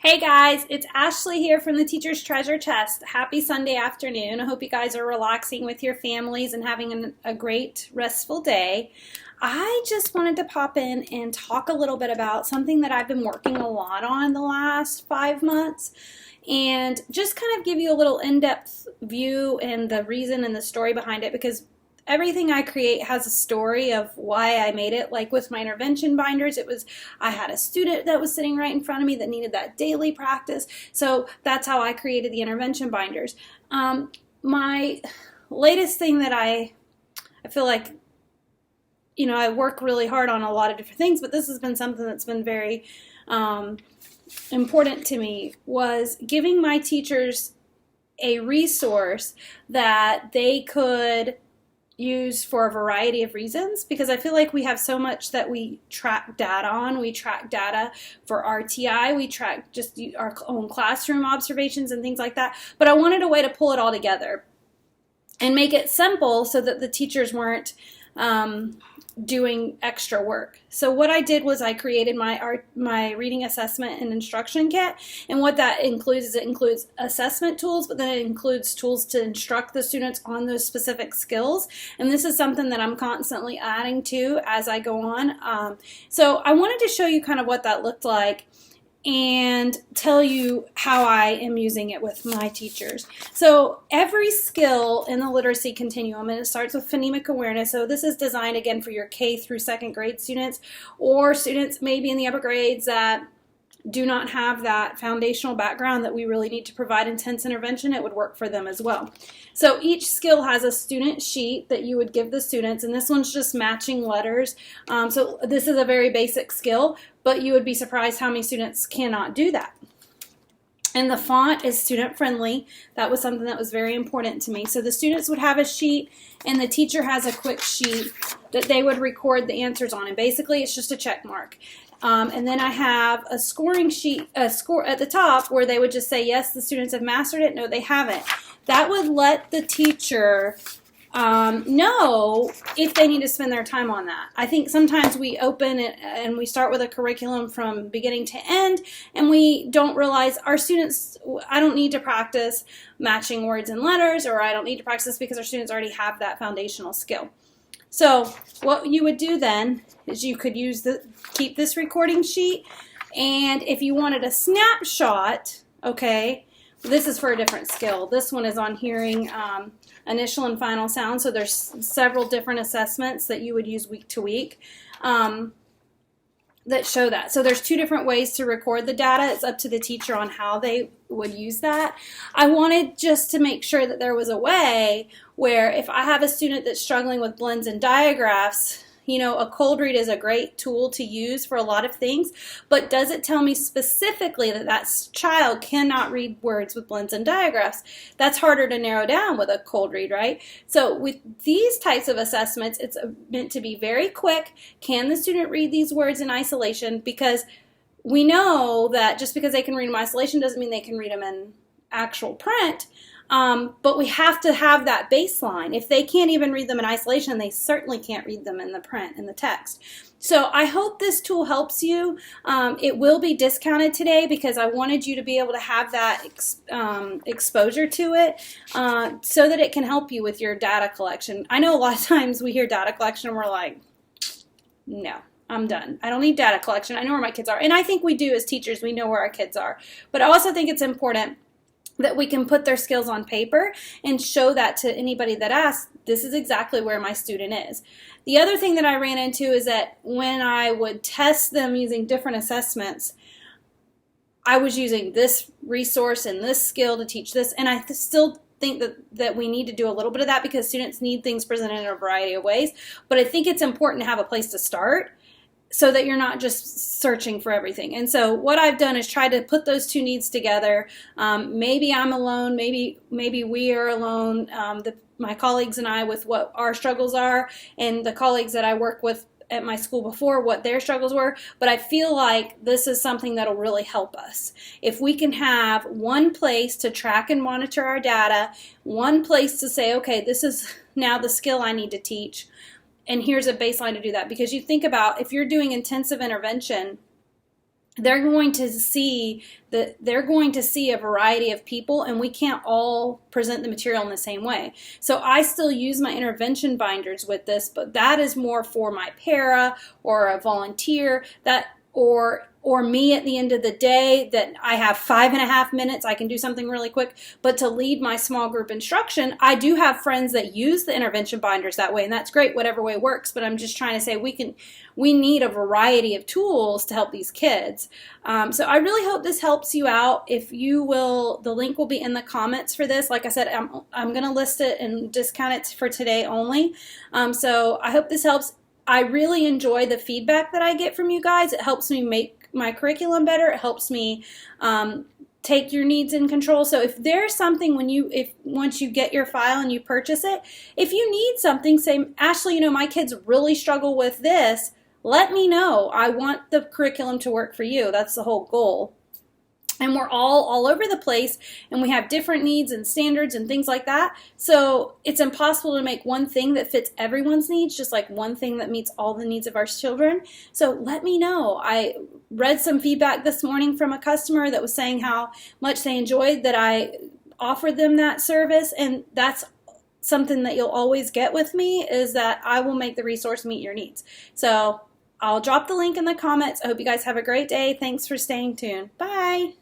Hey guys, it's Ashley here from the Teacher's Treasure Chest. Happy Sunday afternoon. I hope you guys are relaxing with your families and having a great, restful day. I just wanted to pop in and talk a little bit about something that I've been working a lot on the last 5 months and just kind of give you a little in-depth view and the reason and the story behind it, because everything I create has a story of why I made it. Like with my intervention binders, I had a student that was sitting right in front of me that needed that daily practice. So that's how I created the intervention binders. My latest thing that I feel like, I work really hard on a lot of different things, but this has been something that's been very important to me, was giving my teachers a resource that they could use for a variety of reasons, because I feel like we have so much that we track data on. We track data for RTI, we track just our own classroom observations and things like that, but I wanted a way to pull it all together and make it simple so that the teachers weren't doing extra work. So what I did was I created my reading assessment and instruction kit, and what that includes is it includes assessment tools, but then it includes tools to instruct the students on those specific skills, and this is something that I'm constantly adding to as I go on. So I wanted to show you kind of what that looked like and tell you how I am using it with my teachers. So every skill in the literacy continuum, and it starts with phonemic awareness. So this is designed again for your K through second grade students, or students maybe in the upper grades that do not have that foundational background that we really need to provide intense intervention. It would work for them as well. So each skill has a student sheet that you would give the students, and this one's just matching letters. So this is a very basic skill, but you would be surprised how many students cannot do that. And the font is student friendly. That was something that was very important to me. So the students would have a sheet, and the teacher has a quick sheet that they would record the answers on, and basically it's just a check mark. And then I have a scoring sheet, a score at the top, where they would just say, yes, the students have mastered it, no, they haven't. That would let the teacher know if they need to spend their time on that. I think sometimes we open it and we start with a curriculum from beginning to end, and we don't realize our students, I don't need to practice matching words and letters, or I don't need to practice because our students already have that foundational skill. So what you would do then is you could keep this recording sheet, and if you wanted a snapshot, okay, this is for a different skill. This one is on hearing initial and final sound, so there's several different assessments that you would use week to week that show that. So there's two different ways to record the data. It's up to the teacher on how they would use that. I wanted just to make sure that there was a way where if I have a student that's struggling with blends and diagraphs, a cold read is a great tool to use for a lot of things, but does it tell me specifically that that child cannot read words with blends and diagraphs? That's harder to narrow down with a cold read, right? So with these types of assessments, it's meant to be very quick. Can the student read these words in isolation? Because we know that just because they can read them in isolation doesn't mean they can read them in actual print. But we have to have that baseline. If they can't even read them in isolation, they certainly can't read them in the print, in the text. So I hope this tool helps you. It will be discounted today because I wanted you to be able to have that exposure to it so that it can help you with your data collection. I know a lot of times we hear data collection and we're like, no. I'm done. I don't need data collection. I know where my kids are. And I think we do as teachers. We know where our kids are. But I also think it's important that we can put their skills on paper and show that to anybody that asks, this is exactly where my student is. The other thing that I ran into is that when I would test them using different assessments, I was using this resource and this skill to teach this, and I still think that we need to do a little bit of that because students need things presented in a variety of ways, but I think it's important to have a place to start so that you're not just searching for everything. And so what I've done is try to put those two needs together. Maybe I'm alone, maybe we are alone, my colleagues and I, with what our struggles are, and the colleagues that I work with at my school before, what their struggles were, but I feel like this is something that'll really help us. If we can have one place to track and monitor our data, one place to say, okay, this is now the skill I need to teach, and here's a baseline to do that. Because you think about, if you're doing intensive intervention, they're going to see a variety of people, and we can't all present the material in the same way. So I still use my intervention binders with this, but that is more for my para or a volunteer that or me at the end of the day, that I have 5.5 minutes, I can do something really quick. But to lead my small group instruction, I do have friends that use the intervention binders that way, and that's great, whatever way works. But I'm just trying to say we need a variety of tools to help these kids. So I really hope this helps you out. If you will, the link will be in the comments for this. Like I said, I'm going to list it and discount it for today only. So I hope this helps. I really enjoy the feedback that I get from you guys. It helps me make my curriculum better. It helps me take your needs in control. So if there's something once you get your file and you purchase it, if you need something, say, Ashley, my kids really struggle with this, let me know. I want the curriculum to work for you. That's the whole goal. And we're all over the place, and we have different needs and standards and things like that. So it's impossible to make one thing that fits everyone's needs, just like one thing that meets all the needs of our children. So let me know. I read some feedback this morning from a customer that was saying how much they enjoyed that I offered them that service, and that's something that you'll always get with me, is that I will make the resource meet your needs. So I'll drop the link in the comments. I hope you guys have a great day. Thanks for staying tuned. Bye.